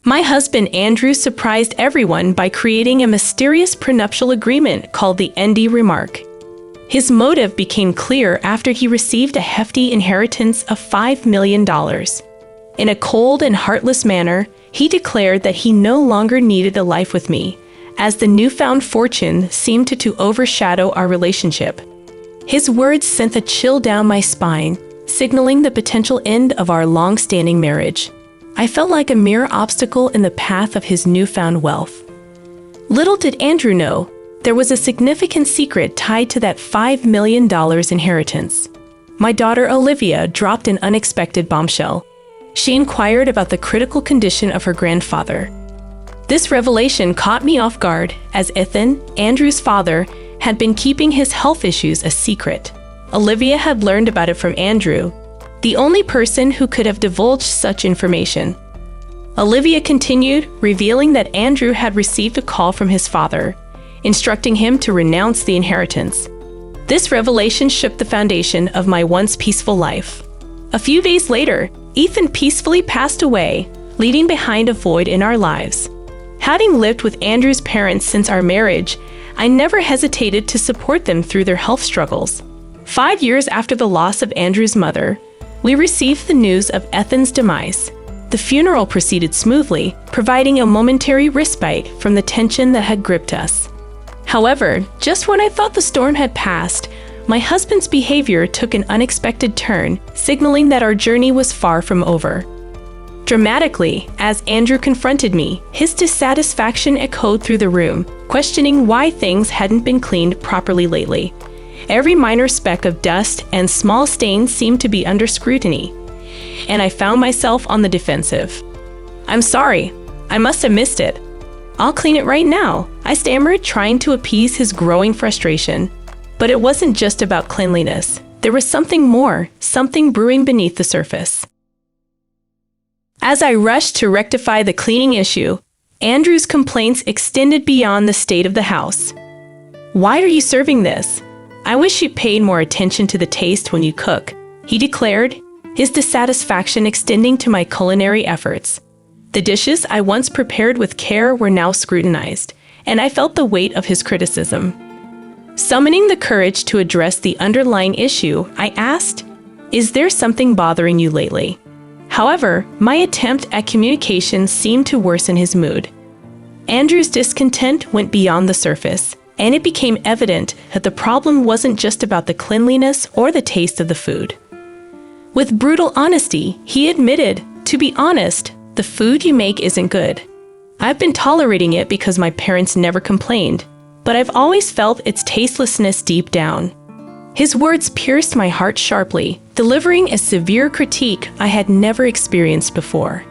My husband Andrew surprised everyone by creating a mysterious prenuptial agreement called the Endy remark. His motive became clear after he received a hefty inheritance of $5 million. In a cold and heartless manner, he declared that he no longer needed a life with me, as the newfound fortune seemed to overshadow our relationship. His words sent a chill down my spine, signaling the potential end of our long-standing marriage. I felt like a mere obstacle in the path of his newfound wealth. Little did Andrew know, there was a significant secret tied to that $5 million inheritance. My daughter Olivia dropped an unexpected bombshell. She inquired about the critical condition of her grandfather. This revelation caught me off guard, as Ethan, Andrew's father, had been keeping his health issues a secret. Olivia had learned about it from Andrew, the only person who could have divulged such information. Olivia continued, revealing that Andrew had received a call from his father, instructing him to renounce the inheritance. This revelation shook the foundation of my once peaceful life. A few days later, Ethan peacefully passed away, leaving behind a void in our lives. Having lived with Andrew's parents since our marriage, I never hesitated to support them through their health struggles. 5 years after the loss of Andrew's mother, we received the news of Ethan's demise. The funeral proceeded smoothly, providing a momentary respite from the tension that had gripped us. However, just when I thought the storm had passed, my husband's behavior took an unexpected turn, signaling that our journey was far from over. Dramatically, as Andrew confronted me, his dissatisfaction echoed through the room, questioning why things hadn't been cleaned properly lately. Every minor speck of dust and small stain seemed to be under scrutiny, and I found myself on the defensive. "I'm sorry, I must have missed it. I'll clean it right now," I stammered, trying to appease his growing frustration. But it wasn't just about cleanliness. There was something more, something brewing beneath the surface. As I rushed to rectify the cleaning issue, Andrew's complaints extended beyond the state of the house. "Why are you serving this? I wish you paid more attention to the taste when you cook," he declared, his dissatisfaction extending to my culinary efforts. The dishes I once prepared with care were now scrutinized, and I felt the weight of his criticism. Summoning the courage to address the underlying issue, I asked, "Is there something bothering you lately?" However, my attempt at communication seemed to worsen his mood. Andrew's discontent went beyond the surface, and it became evident that the problem wasn't just about the cleanliness or the taste of the food. With brutal honesty, he admitted, "To be honest, the food you make isn't good. I've been tolerating it because my parents never complained, but I've always felt its tastelessness deep down." His words pierced my heart sharply, delivering a severe critique I had never experienced before.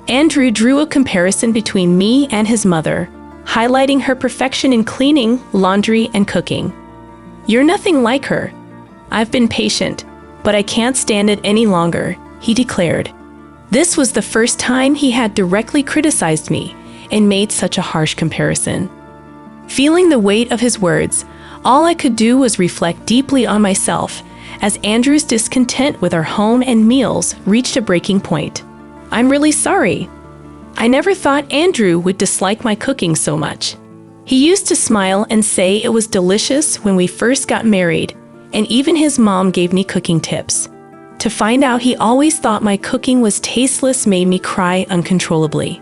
Andrew drew a comparison between me and his mother, highlighting her perfection in cleaning, laundry, and cooking. "You're nothing like her. I've been patient, but I can't stand it any longer," he declared. This was the first time he had directly criticized me and made such a harsh comparison. Feeling the weight of his words, all I could do was reflect deeply on myself as Andrew's discontent with our home and meals reached a breaking point. "I'm really sorry. I never thought Andrew would dislike my cooking so much. He used to smile and say it was delicious when we first got married, and even his mom gave me cooking tips. To find out he always thought my cooking was tasteless made me cry uncontrollably.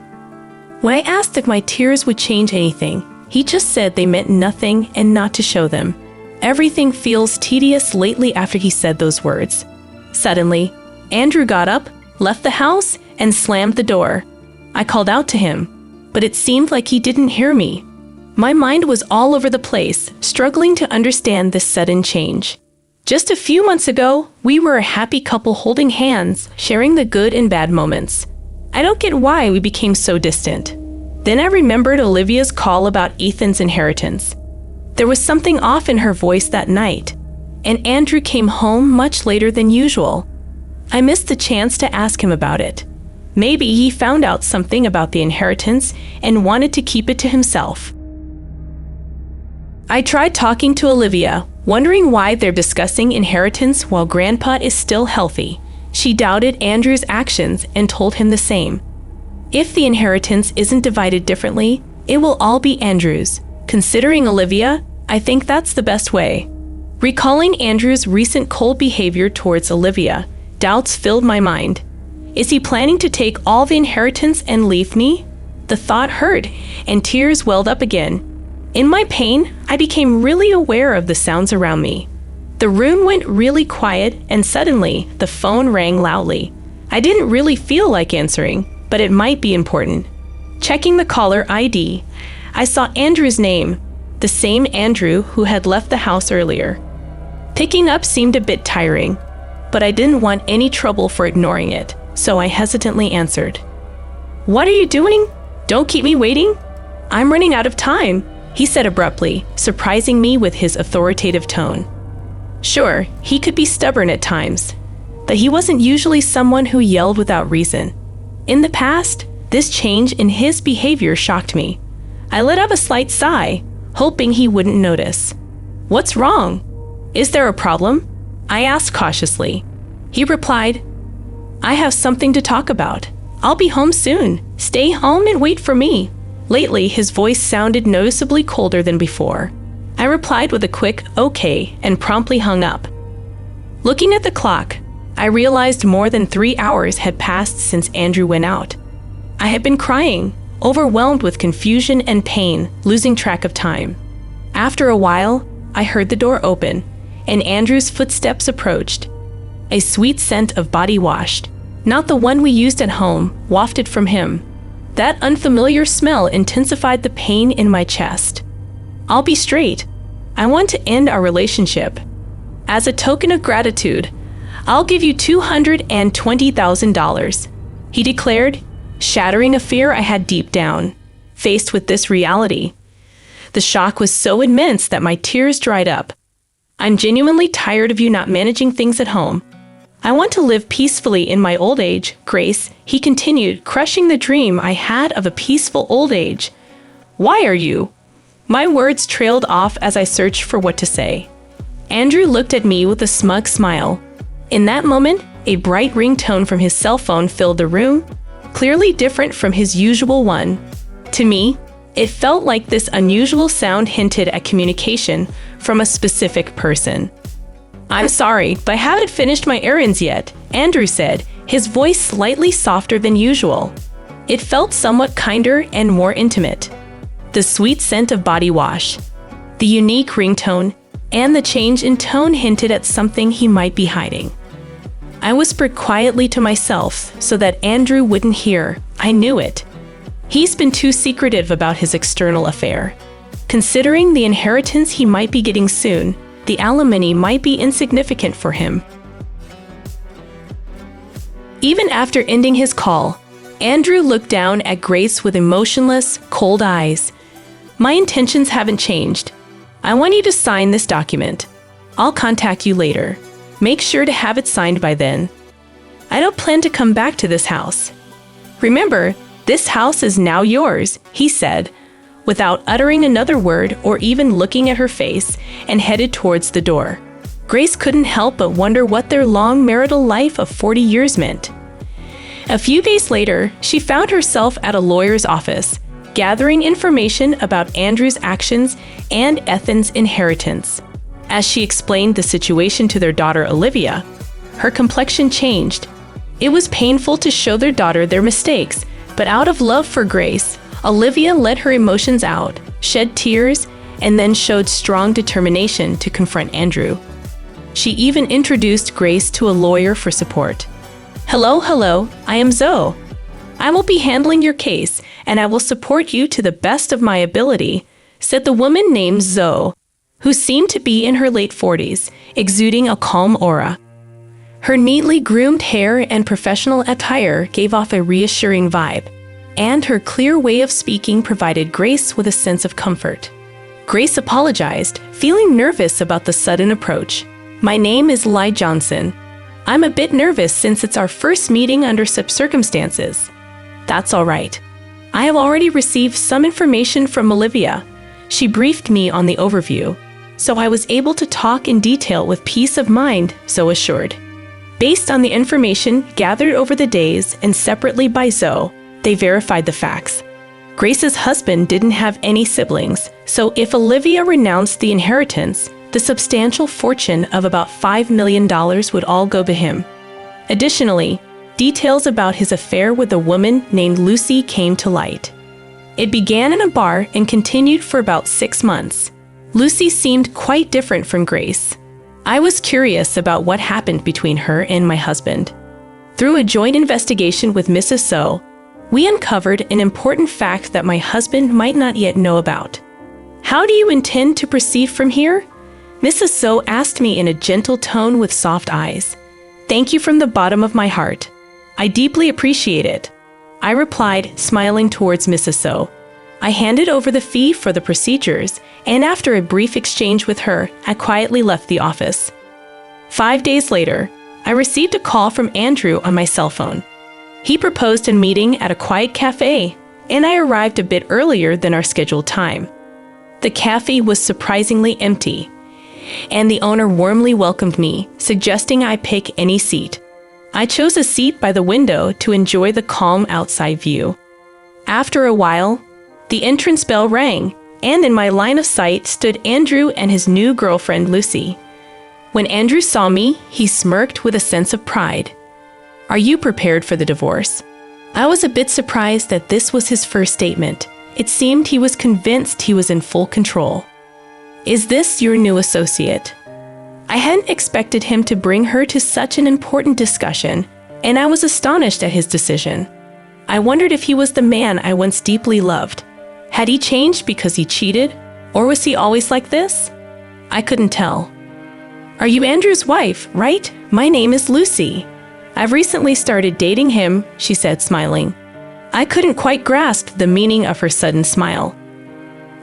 When I asked if my tears would change anything, he just said they meant nothing and not to show them. Everything feels tedious lately after he said those words." Suddenly, Andrew got up, left the house, and slammed the door. I called out to him, but it seemed like he didn't hear me. My mind was all over the place, struggling to understand this sudden change. Just a few months ago, we were a happy couple holding hands, sharing the good and bad moments. I don't get why we became so distant. Then I remembered Olivia's call about Ethan's inheritance. There was something off in her voice that night, and Andrew came home much later than usual. I missed the chance to ask him about it. Maybe he found out something about the inheritance and wanted to keep it to himself. I tried talking to Olivia, wondering why they're discussing inheritance while Grandpa is still healthy. She doubted Andrew's actions and told him the same. If the inheritance isn't divided differently, it will all be Andrew's. Considering Olivia, I think that's the best way. Recalling Andrew's recent cold behavior towards Olivia, doubts filled my mind. Is he planning to take all the inheritance and leave me? The thought hurt, and tears welled up again. In my pain, I became really aware of the sounds around me. The room went really quiet, and suddenly, the phone rang loudly. I didn't really feel like answering, but it might be important. Checking the caller ID, I saw Andrew's name, the same Andrew who had left the house earlier. Picking up seemed a bit tiring, but I didn't want any trouble for ignoring it, so I hesitantly answered. "What are you doing? Don't keep me waiting. I'm running out of time," he said abruptly, surprising me with his authoritative tone. Sure, he could be stubborn at times, but he wasn't usually someone who yelled without reason. In the past, this change in his behavior shocked me. I let out a slight sigh, hoping he wouldn't notice. "What's wrong? Is there a problem?" I asked cautiously. He replied, "I have something to talk about. I'll be home soon. Stay home and wait for me." Lately, his voice sounded noticeably colder than before. I replied with a quick "okay" and promptly hung up. Looking at the clock, I realized more than 3 hours had passed since Andrew went out. I had been crying, overwhelmed with confusion and pain, losing track of time. After a while, I heard the door open, and Andrew's footsteps approached. A sweet scent of body wash, not the one we used at home, wafted from him. That unfamiliar smell intensified the pain in my chest. "I'll be straight. I want to end our relationship. As a token of gratitude, I'll give you $220,000, he declared, shattering a fear I had deep down. Faced with this reality, the shock was so immense that my tears dried up. "I'm genuinely tired of you not managing things at home. I want to live peacefully in my old age, Grace," he continued, crushing the dream I had of a peaceful old age. "Why are you?" My words trailed off as I searched for what to say. Andrew looked at me with a smug smile. In that moment, a bright ringtone from his cell phone filled the room, clearly different from his usual one. To me, it felt like this unusual sound hinted at communication from a specific person. "I'm sorry, but I haven't finished my errands yet," Andrew said, his voice slightly softer than usual. It felt somewhat kinder and more intimate. The sweet scent of body wash, the unique ringtone, and the change in tone hinted at something he might be hiding. I whispered quietly to myself so that Andrew wouldn't hear. I knew it. He's been too secretive about his external affair. Considering the inheritance he might be getting soon, the alimony might be insignificant for him. Even after ending his call, Andrew looked down at Grace with emotionless, cold eyes. "My intentions haven't changed. I want you to sign this document. I'll contact you later. Make sure to have it signed by then. I don't plan to come back to this house. Remember, this house is now yours," he said, without uttering another word or even looking at her face, and headed towards the door. Grace couldn't help but wonder what their long marital life of 40 years meant. A few days later, she found herself at a lawyer's office, gathering information about Andrew's actions and Ethan's inheritance. As she explained the situation to their daughter Olivia, her complexion changed. It was painful to show their daughter their mistakes, but out of love for Grace, Olivia let her emotions out, shed tears, and then showed strong determination to confront Andrew. She even introduced Grace to a lawyer for support. Hello, I am Zoe. I will be handling your case, and I will support you to the best of my ability," said the woman named Zoe, who seemed to be in her late 40s, exuding a calm aura. Her neatly groomed hair and professional attire gave off a reassuring vibe, and her clear way of speaking provided Grace with a sense of comfort. Grace apologized, feeling nervous about the sudden approach. "My name is Lai Johnson. I'm a bit nervous since it's our first meeting under such circumstances." "That's all right. I have already received some information from Olivia. She briefed me on the overview, so I was able to talk in detail with peace of mind," Zoe assured. Based on the information gathered over the days and separately by Zoe, They verified the facts. Grace's husband didn't have any siblings, so if Olivia renounced the inheritance, the substantial fortune of about $5 million would all go to him. Additionally, details about his affair with a woman named Lucy came to light. It began in a bar and continued for about 6 months. Lucy seemed quite different from Grace. I was curious about what happened between her and my husband. Through a joint investigation with Mrs. So, we uncovered an important fact that my husband might not yet know about. "How do you intend to proceed from here?" Mrs. So asked me in a gentle tone with soft eyes. "Thank you from the bottom of my heart. I deeply appreciate it," I replied, smiling towards Mrs. So. I handed over the fee for the procedures, and after a brief exchange with her, I quietly left the office. 5 days later, I received a call from Andrew on my cell phone. He proposed a meeting at a quiet cafe, and I arrived a bit earlier than our scheduled time. The cafe was surprisingly empty, and the owner warmly welcomed me, suggesting I pick any seat. I chose a seat by the window to enjoy the calm outside view. After a while, the entrance bell rang, and in my line of sight stood Andrew and his new girlfriend, Lucy. When Andrew saw me, he smirked with a sense of pride. "Are you prepared for the divorce?" I was a bit surprised that this was his first statement. It seemed he was convinced he was in full control. "Is this your new associate?" I hadn't expected him to bring her to such an important discussion, and I was astonished at his decision. I wondered if he was the man I once deeply loved. Had he changed because he cheated, or was he always like this? I couldn't tell. "Are you Andrew's wife, right? My name is Lucy. I've recently started dating him," she said, smiling. I couldn't quite grasp the meaning of her sudden smile.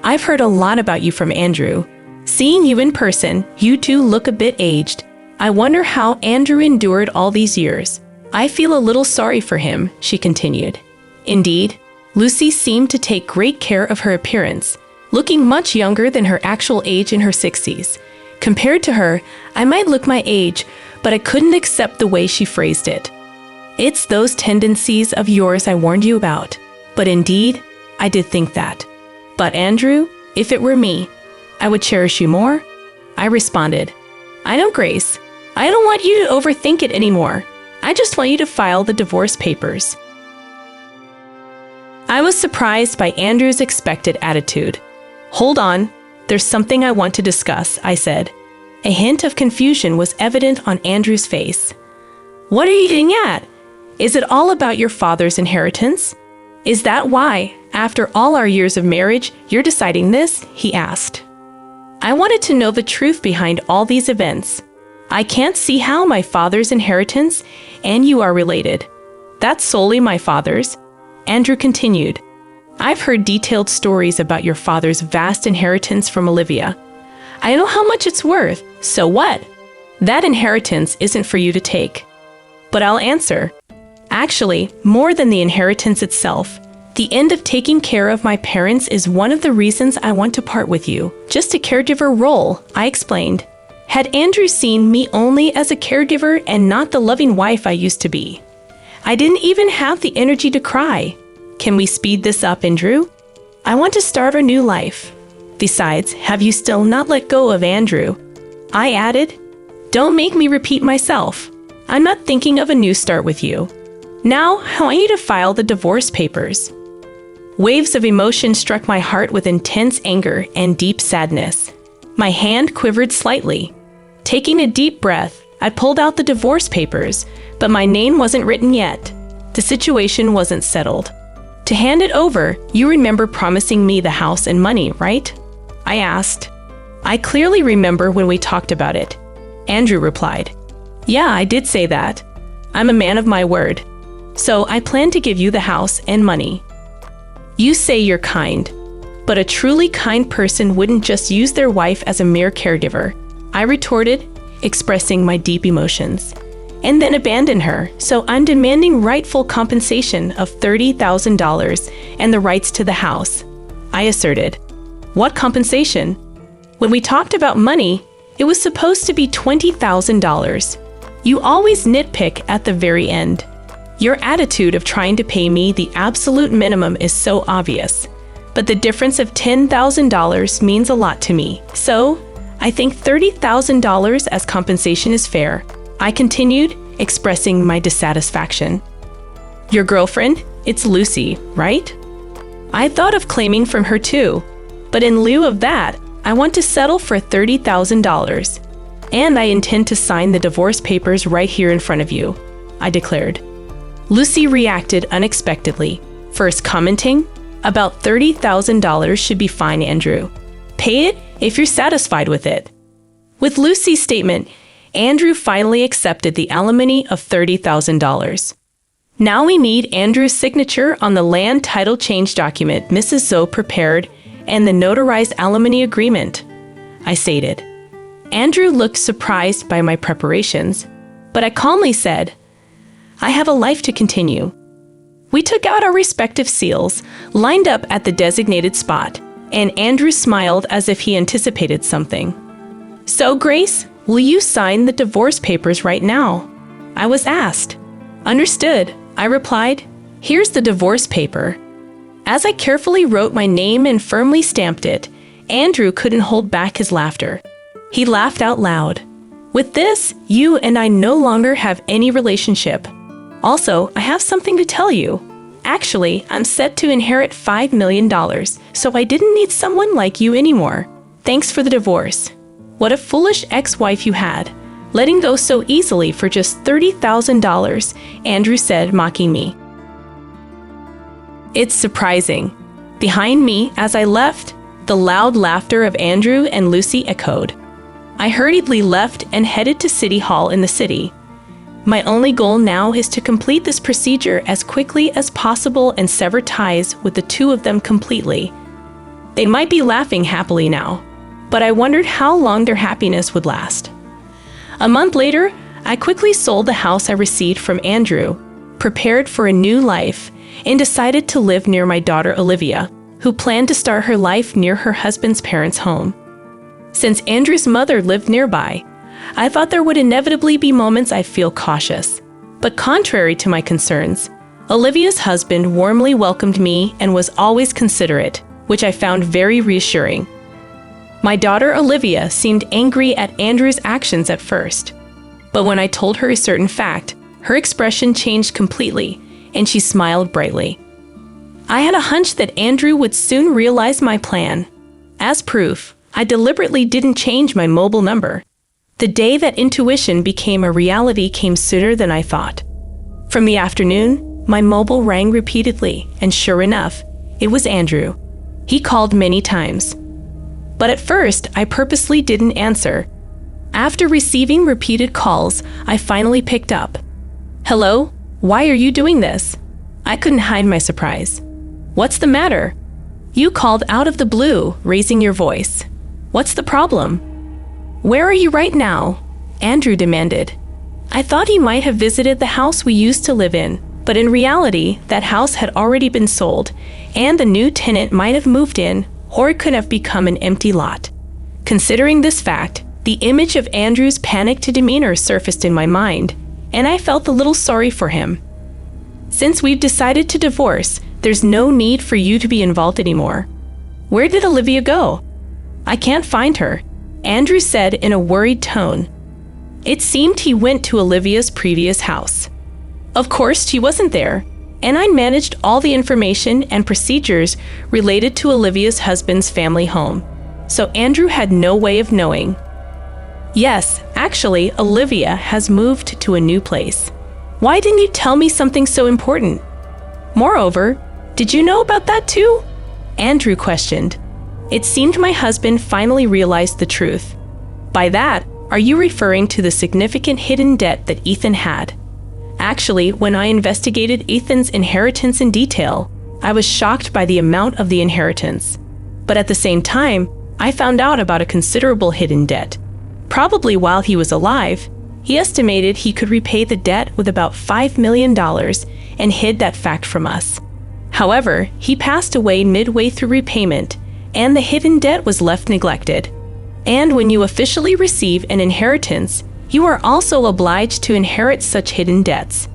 "I've heard a lot about you from Andrew. Seeing you in person, you two look a bit aged. I wonder how Andrew endured all these years. I feel a little sorry for him," she continued. Indeed, Lucy seemed to take great care of her appearance, looking much younger than her actual age in her 60s. Compared to her, I might look my age, but I couldn't accept the way she phrased it. "It's those tendencies of yours I warned you about." But indeed, I did think that. "But Andrew, if it were me, I would cherish you more," I responded. "I know, Grace. I don't want you to overthink it anymore. I just want you to file the divorce papers." I was surprised by Andrew's expected attitude. "Hold on, there's something I want to discuss," I said. A hint of confusion was evident on Andrew's face. "What are you getting at? Is it all about your father's inheritance? Is that why, after all our years of marriage, you're deciding this?" he asked. I wanted to know the truth behind all these events. "I can't see how my father's inheritance and you are related. That's solely my father's," Andrew continued. "I've heard detailed stories about your father's vast inheritance from Olivia. I know how much it's worth, so what? That inheritance isn't for you to take." But I'll answer. Actually, more than the inheritance itself, the end of taking care of my parents is one of the reasons I want to part with you. Just a caregiver role, I explained. Had Andrew seen me only as a caregiver and not the loving wife I used to be, I didn't even have the energy to cry. "Can we speed this up, Andrew? I want to start a new life. Besides, have you still not let go of Andrew?" I added. "Don't make me repeat myself. I'm not thinking of a new start with you. Now, I want you to file the divorce papers." Waves of emotion struck my heart with intense anger and deep sadness. My hand quivered slightly. Taking a deep breath, I pulled out the divorce papers, but my name wasn't written yet. The situation wasn't settled. "To hand it over, you remember promising me the house and money, right?" I asked. "I clearly remember when we talked about it," Andrew replied. "Yeah, I did say that. I'm a man of my word. So I plan to give you the house and money." "You say you're kind, but a truly kind person wouldn't just use their wife as a mere caregiver," I retorted, expressing my deep emotions. "And then abandon her, so I'm demanding rightful compensation of $30,000 and the rights to the house," I asserted. "What compensation? When we talked about money, it was supposed to be $20,000. You always nitpick at the very end." Your attitude of trying to pay me the absolute minimum is so obvious, but the difference of $10,000 means a lot to me. So, I think $30,000 as compensation is fair, I continued, expressing my dissatisfaction. Your girlfriend? It's Lucy, right? I thought of claiming from her too, but in lieu of that, I want to settle for $30,000. And I intend to sign the divorce papers right here in front of you, I declared. Lucy reacted unexpectedly, first commenting, "About $30,000 should be fine, Andrew. Pay it if you're satisfied with it." With Lucy's statement, Andrew finally accepted the alimony of $30,000. Now we need Andrew's signature on the land title change document Mrs. Zoe prepared and the notarized alimony agreement, I stated. Andrew looked surprised by my preparations, but I calmly said, "I have a life to continue." We took out our respective seals, lined up at the designated spot, and Andrew smiled as if he anticipated something. "So, Grace, will you sign the divorce papers right now?" I was asked. "Understood," I replied. "Here's the divorce paper." As I carefully wrote my name and firmly stamped it, Andrew couldn't hold back his laughter. He laughed out loud. "With this, you and I no longer have any relationship. Also, I have something to tell you. Actually, I'm set to inherit $5 million, so I didn't need someone like you anymore. Thanks for the divorce. What a foolish ex-wife you had, letting go so easily for just $30,000, Andrew said, mocking me. It's surprising. Behind me, as I left, the loud laughter of Andrew and Lucy echoed. I hurriedly left and headed to City Hall in the city. My only goal now is to complete this procedure as quickly as possible and sever ties with the two of them completely. They might be laughing happily now, but I wondered how long their happiness would last. A month later, I quickly sold the house I received from Andrew, prepared for a new life, and decided to live near my daughter Olivia, who planned to start her life near her husband's parents' home. Since Andrew's mother lived nearby, I thought there would inevitably be moments I'd feel cautious. But contrary to my concerns, Olivia's husband warmly welcomed me and was always considerate, which I found very reassuring. My daughter Olivia seemed angry at Andrew's actions at first, but when I told her a certain fact, her expression changed completely, and she smiled brightly. I had a hunch that Andrew would soon realize my plan. As proof, I deliberately didn't change my mobile number. The day that intuition became a reality came sooner than I thought. From the afternoon, my mobile rang repeatedly, and sure enough, it was Andrew. He called many times. But at first, I purposely didn't answer. After receiving repeated calls, I finally picked up. "Hello? Why are you doing this?" I couldn't hide my surprise. "What's the matter?" "You called out of the blue, raising your voice. What's the problem?" "Where are you right now?" Andrew demanded. I thought he might have visited the house we used to live in, but in reality, that house had already been sold, and the new tenant might have moved in, or it could have become an empty lot. Considering this fact, the image of Andrew's panicked demeanor surfaced in my mind, and I felt a little sorry for him. "Since we've decided to divorce, there's no need for you to be involved anymore. Where did Olivia go?" "I can't find her," Andrew said in a worried tone. It seemed he went to Olivia's previous house. Of course, she wasn't there, and I managed all the information and procedures related to Olivia's husband's family home, so Andrew had no way of knowing. "Yes, actually, Olivia has moved to a new place. Why didn't you tell me something so important? Moreover, did you know about that too?" Andrew questioned. It seemed my husband finally realized the truth. "By that, are you referring to the significant hidden debt that Ethan had?" Actually, when I investigated Ethan's inheritance in detail, I was shocked by the amount of the inheritance. But at the same time, I found out about a considerable hidden debt. Probably while he was alive, he estimated he could repay the debt with about $5 million and hid that fact from us. However, he passed away midway through repayment, and the hidden debt was left neglected. And when you officially receive an inheritance, you are also obliged to inherit such hidden debts.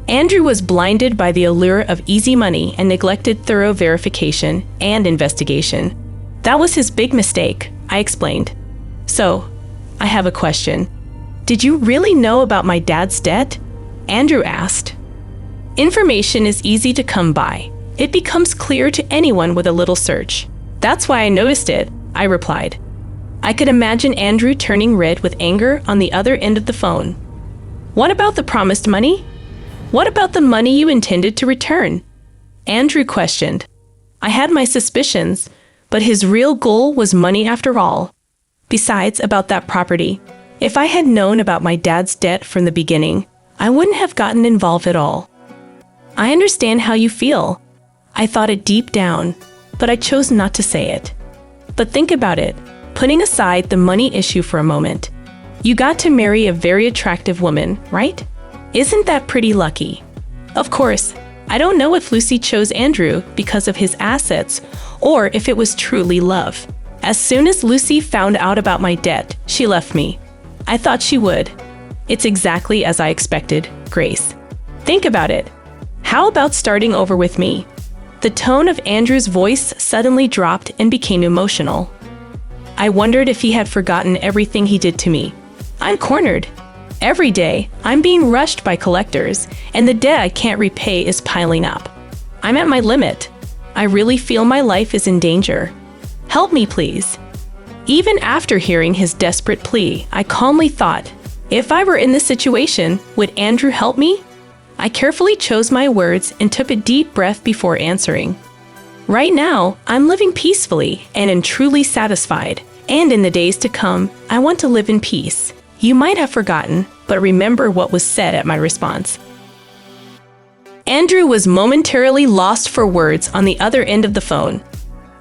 Andrew was blinded by the allure of easy money and neglected thorough verification and investigation. That was his big mistake, I explained. So, I have a question. Did you really know about my dad's debt? Andrew asked. Information is easy to come by. It becomes clear to anyone with a little search. That's why I noticed it, I replied. I could imagine Andrew turning red with anger on the other end of the phone. What about the promised money? What about the money you intended to return? Andrew questioned. I had my suspicions, but his real goal was money after all. Besides, about that property, if I had known about my dad's debt from the beginning, I wouldn't have gotten involved at all. I understand how you feel. I thought it deep down, but I chose not to say it. But think about it, putting aside the money issue for a moment. You got to marry a very attractive woman, right? Isn't that pretty lucky? Of course, I don't know if Lucy chose Andrew because of his assets or if it was truly love. As soon as Lucy found out about my debt, she left me. I thought she would. It's exactly as I expected, Grace. Think about it. How about starting over with me? The tone of Andrew's voice suddenly dropped and became emotional. I wondered if he had forgotten everything he did to me. I'm cornered. Every day, I'm being rushed by collectors, and the debt I can't repay is piling up. I'm at my limit. I really feel my life is in danger. Help me, please. Even after hearing his desperate plea, I calmly thought, if I were in this situation, would Andrew help me? I carefully chose my words and took a deep breath before answering. Right now, I'm living peacefully and am truly satisfied, and in the days to come, I want to live in peace. You might have forgotten, but remember what was said at my response. Andrew was momentarily lost for words on the other end of the phone.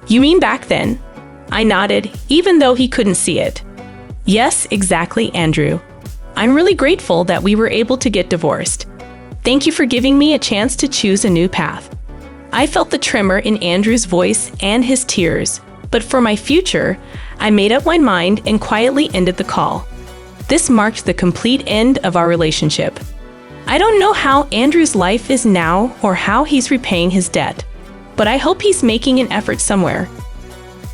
You mean back then? I nodded, even though he couldn't see it. Yes, exactly, Andrew. I'm really grateful that we were able to get divorced. Thank you for giving me a chance to choose a new path. I felt the tremor in Andrew's voice and his tears, but for my future, I made up my mind and quietly ended the call. This marked the complete end of our relationship. I don't know how Andrew's life is now or how he's repaying his debt, but I hope he's making an effort somewhere.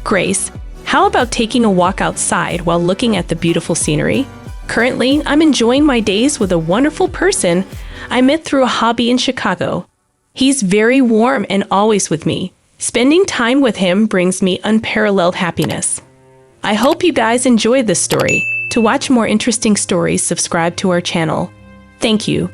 Grace, how about taking a walk outside while looking at the beautiful scenery? Currently, I'm enjoying my days with a wonderful person I met through a hobby in Chicago. He's very warm and always with me. Spending time with him brings me unparalleled happiness. I hope you guys enjoyed this story. To watch more interesting stories, subscribe to our channel. Thank you.